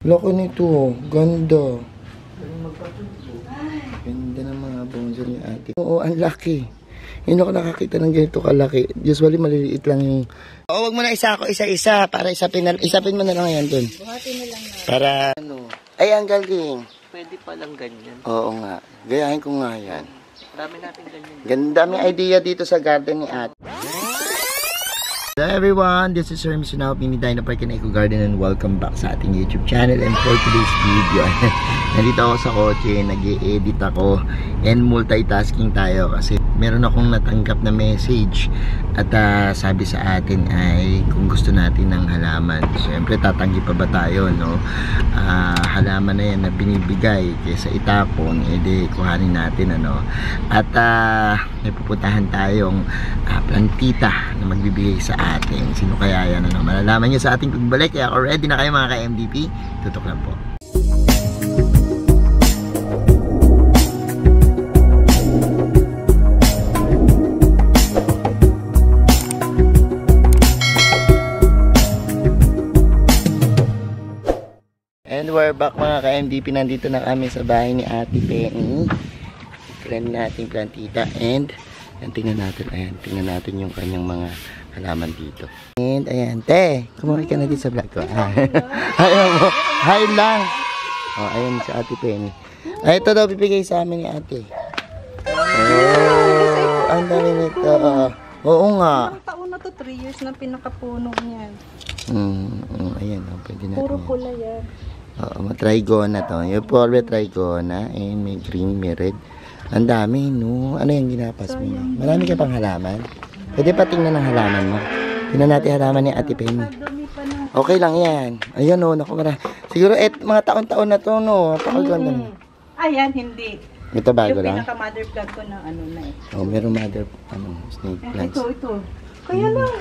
Laki nito. Ganda. Ganda ng mga bonsai ni ate. Oo, ang laki. Hindi ako nakakita ng ganito kalaki. Usually maliliit lang yung... Oo, wag mo na isa ako isa-isa para isapin mo na lang yan dun. Buhati na lang na. Para... Ano? Ay, ang galing. Pwede palang ganyan. Oo nga. Gayahin ko nga yan. Dami natin ganyan. Ganda may idea dito sa garden ni ate. Hello everyone, this is Sir Misunao, Mini Dino Park and Eco Garden, and welcome back sa ating YouTube channel. And for today's video, nandito ako sa kotse, nag-i-edit ako and multitasking tayo kasi meron akong natanggap na message at sabi sa atin ay kung gusto natin ng halaman. Siyempre tatanggi pa ba tayo, no? Halaman na yan na binibigay kaysa itapon, edi kuhanin natin, ano? At may pupuntahan tayong plantita na magbibigay sa atin. Sino kaya yan, ano? Malalaman nyo sa ating pagbalik. Kaya ready na kayo mga ka-MDP? Tutok lang po. And we're back mga ka-MDP. Nandito na kami sa bahay ni Ate Penny. Friend nating plantita. And yan, tingnan natin. Ayan, tingnan natin yung kanyang mga halaman dito. And ayan, te, kumawin ka na dito sa vlog ko. Ayan mo, hi lang. Oh, ayan si Ate Penny. Ay, ito daw bibigay sa amin ni ate. Oh, ang dami nito. Oo nga. Ilang taon na to, 3 years na pinakapuno niyan. Ayan, pwede natin. Puro pula yan. Oo, matrigona to. Yung purple trigona. And may green, may red. Ang dami, no? Ano yung ginapas mo? Marami ka pang halaman? Pwede pa tingnan ng halaman mo. Tingnan natin halaman ni Ate Penny. Okay lang yan. Ayan, no? Naku, siguro, mga taon-taon na to, no? Pakaganda mo. Ayan, hindi. Ito bago lang? Yung pinaka-mother plant ko na ano na eh. Oh, meron mother, snake plants. Ito. Kaya lang,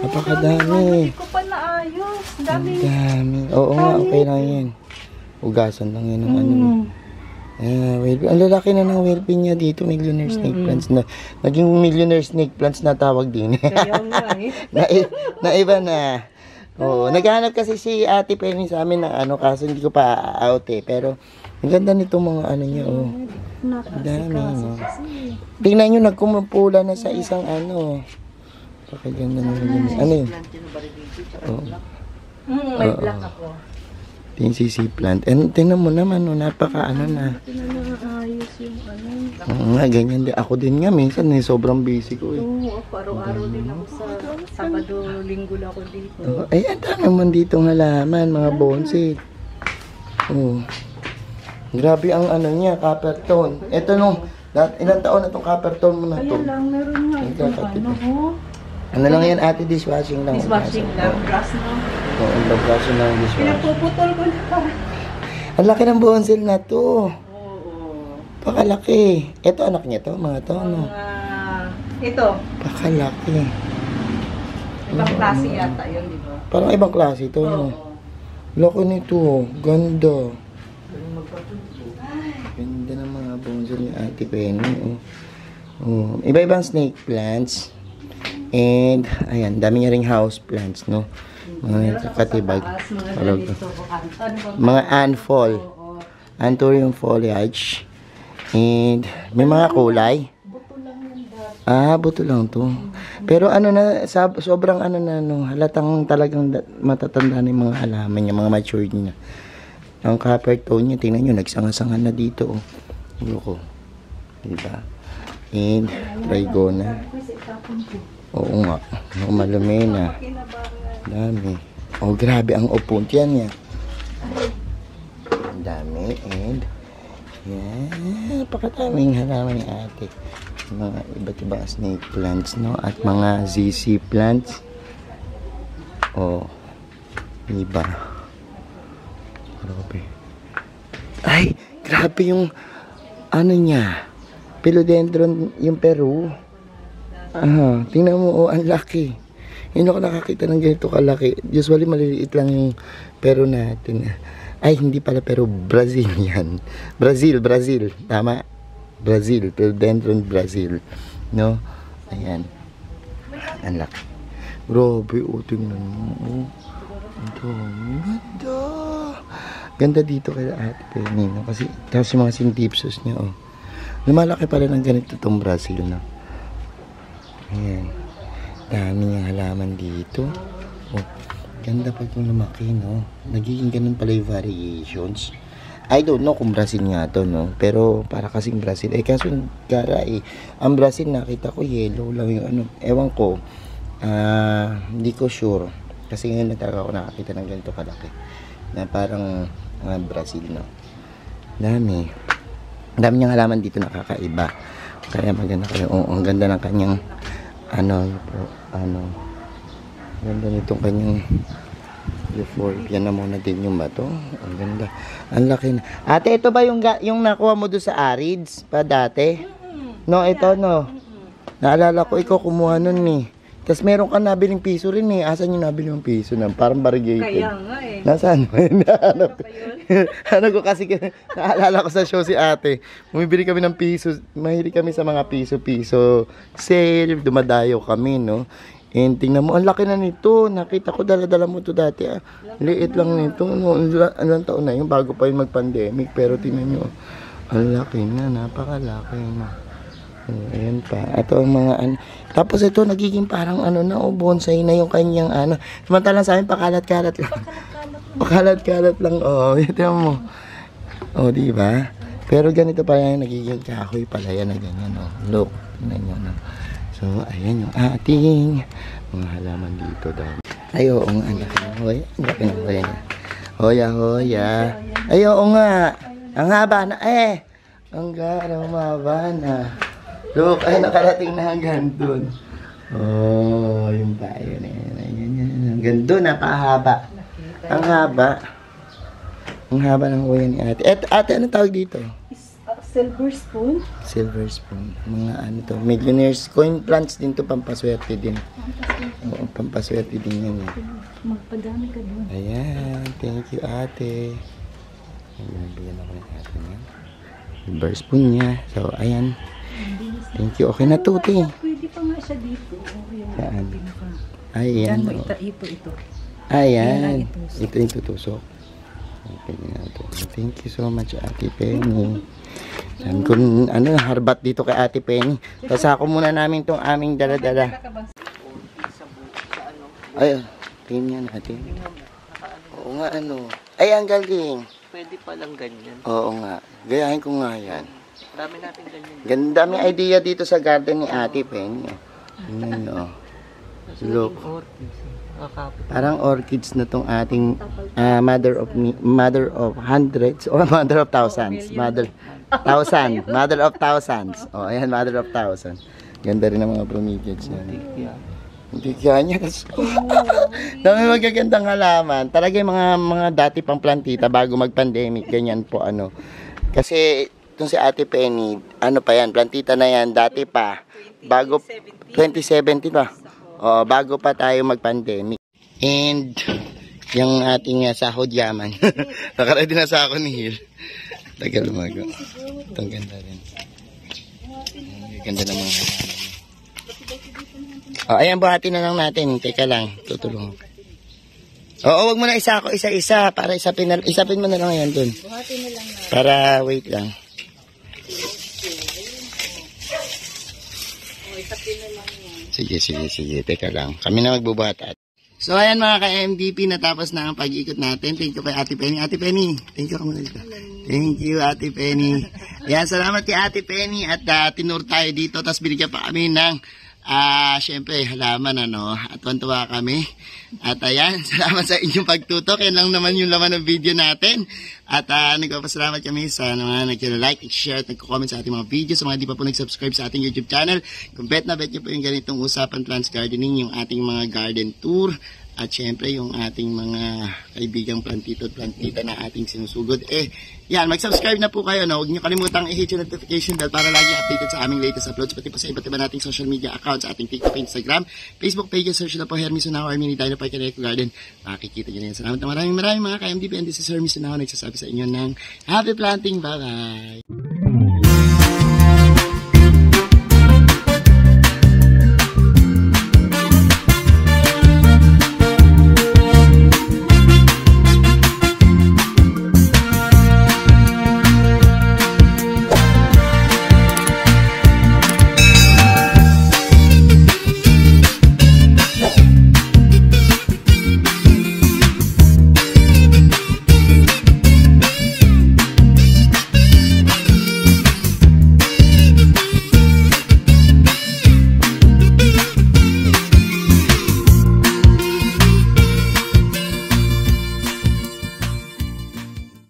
napakadami. Hindi ko pa naayos. Dami. Ang dami. Oo nga, okay lang yan. Ugasan lang yan ng ano. Ang lalaki na ng whale pin niya dito, millionaire snake plants na. Naging millionaire snake plants na tawag din. Kaya nga eh. Naiba na. Oo, naghahanap kasi si Ate Penny sa amin ng ano, kaso hindi ko pa out eh. Pero, ang ganda nitong mga ano niya, oh. Ang dami, no? Tingnan nyo, nagkumupula na sa isang ano. Pakaganda naman yun. Ano yun? Oo. May black ako. Yung CC plant. And tingnan mo naman, no, napaka ano na. Ayos yung ano. Oo nga, ganyan din. Ako din nga, minsan sobrang busy ko eh. Oo, araw-araw din ako sa Sabado, Linggo lang ako dito. Ay, ang dami naman dito ng halaman, mga bonsai. Oh. Grabe ang ano niya, copper tone. Ito nung, ilang taon na itong copper tone mo na to? Kaya lang, meron nga itong ano, oh. Ano lang yan, ate, dishwashing lang. Dishwashing lang, brush no? Oo, ang brush lang dishwashing. Pinapuputol ko na. Ang laki ng bonsai na to. Oo. Pakalaki. Ito anak niya to, mga to, ano? Ito. Pakalaki. Ibang klase yata yun, di ba? Parang ibang klase ito, no? Laki nito, ganda. Ganda ng mga bonsai ni Ate Penny, oh. Oh, iba-ibang snake plants. And, ayan, dami niya ring house plants, no? Mga katibag. Mga anfol. Anthurium foliage. And, may mga kulay. Buto lang to. Pero ano na, sobrang ano na, no, halatang talagang matatanda na yung mga halaman niya, mga matured niya. Ang copper tone niya, tingnan nyo, nagsangasangan na dito, oh. Ulo ko. Diba? And, trigona. Oo nga. Malumena. Dami. Oh, grabe ang upunt yan niya. Dami. And, yan. Pakadaming halaman ni ate. Mga iba't ibang snake plants, no? At mga ZC plants. Oh. Iba. Grabe. Ay, grabe yung ano niya. Philodendron yung Peru. Tingnan mo, oh, ang laki. Hindi ako nakakita ng ganito kalaki. Usually maliliit lang yung Peru natin. Ay, hindi pala Peru, Brazil yan. Brazil. Tama? Brazil, Philodendron Brazil. No? Ayan. Ang laki. Grabe, oh, tingnan mo. Oh. Ito, ganda. Ganda dito kay Ate Penny, no? Kasi, tapos yung mga sintipsos niya, oh. Lumalaki pala ng ganito itong Brazil, no? Ayan. Dami niyang halaman dito. Oh, ganda pa itong lumaki, no? Nagiging ganun pala yung variations. I don't know kung Brazil nga to, no? Pero para kasing Brazil. Eh, kaso gara eh. Ang Brazil nakita ko yellow lang yung ano. Ewan ko. Hindi ko sure. Kasi ngayon na talaga ako nakakita ng ganito kalaki. Na parang Brazil, no? Dami. Dami niyang halaman dito nakakaiba. Kaya maganda kayo. Ang ganda ng kanyang ganda nitong kanyang euphorbia na muna din yung bato. Ang ganda. Ang laki na. Ate, ito ba yung nakuha mo doon sa Arids pa dati? No, ito no. Naalala ko, ikaw kumuha nun eh. Tapos meron ka nabiling piso rin eh. Asan yung nabili yung piso na? Parang variegated. Kaya nga eh. Nasaan mo? Nahanap ko. Ano ko kasi, naalala ko sa show si ate. Bumibili kami ng piso. Mahilig kami sa mga piso-piso sale. Dumadayo kami, no? And tingnan mo, ang laki na nito. Nakita ko, dala-dala mo to dati. Liit lang nito. No, ilang taon na yun, bago pa yung mag-pandemic. Pero tingnan nyo, ang laki na. Napakalaki na. Ayan pa. Ito ang mga Tapos ito, nagiging parang bonsai na yung kanyang Samantalang sa amin, pakalat-kalat lang. Pakalat-kalat lang. Ito mo. Diba? Pero ganito pa yan, nagiging kahoy pala yan na ganyan. Look, tingnan nyo. So, ayan yung ating mga halaman dito daw. Ay, oo nga, ang laki ng hoya. Hoya. Ay, oo nga. Ang haba na, ang garaw maba na. Look, ay, nakarating na hanggang dun. Yung pa, yun. Hanggang dun, napahaba. Ang haba. Ang haba ng hoya ni ate. Ate, ano tawag dito? Silver spoon? Silver spoon. Mga to. Millionaires coin plants din to, pampaswerte din. Oo, pampaswerte din yan. Magpadami ka doon. Ayan. Thank you, ate. Bigyan ako ng ate niya. Silver spoon niya. So, ayan. Thank you. Okay na to, te. Pwede pa nga siya dito. Saan? Ayan. Ito. Ayan. Ito yung tutusok. Okay, thank you so much, Ate Penny. Sabi ko, harbat dito kay Ate Penny. Tasako muna namin itong aming dala-dala. Ay, tingnan natin. Oo nga, Ay, ang galing. Pwede palang ganyan. Oo nga. Gayahin ko nga yan. Dami natin ganyan. Gandaming idea dito sa garden ni Ate Penny. Look. Parang orchids na tong ating mother of hundreds or mother of thousands. Mother of thousands. Ayan, mother of thousands. Ganda rin ng mga bromeliads niya. Hindi kaya niya. Dami magagandang halaman. Talaga yung mga dati pang plantita bago mag-pandemic. Ganyan po Kasi itong si Ate Penny, pa yan, plantita na yan, dati pa. Bago 2017 pa. Bago pa tayo mag-pandemic. And yung ating sahod yaman. Nakaready na sa ako ni Hill. Tagal lumago. Itong ganda rin. Ganda naman. Ayan, buhati na lang natin. Teka lang, tutulong. Wag mo na isa-isa. Para isapin mo na lang yan dun. Buhati na lang natin. Para wait lang. Isapin na lang yan. Sige. Teka lang. Kami na magbubuhat. So, ayan mga ka-MDP, natapos na ang pag-ikot natin. Thank you kay Ate Penny. Ate Penny, thank you ka muna dito. Thank you, Ate Penny. Ayan, salamat kay Ate Penny at tinur tayo dito. Tapos binigyan pa kami ng syempre, halaman at tuwan-tuwa kami. At ayan, salamat sa inyong pagtutok. Yan lang naman yung laman ng video natin. At nagpapasalamat kami sa mga nag-like, share at nag-comment sa ating mga video. Sa mga di pa po nag-subscribe sa ating YouTube channel, kung bet nyo po yung ganitong usapan plants gardening, yung ating mga garden tour. At syempre, yung ating mga kaibigang plantito at plantita na ating sinusugod. Yan, mag-subscribe na po kayo. Huwag nyo kalimutang i-hit yung notification bell para lagi updated sa aming latest uploads. Pati pa sa iba't iba nating social media accounts, ating TikTok, Instagram, Facebook page, search na po Hermes Unaho or Mini Dino Park and Eco Garden. Makikita nyo na yan. Salamat na maraming mga ka-MDP. And this is Hermes Unaho, nagsasabi sa inyo ng happy planting. Bye-bye!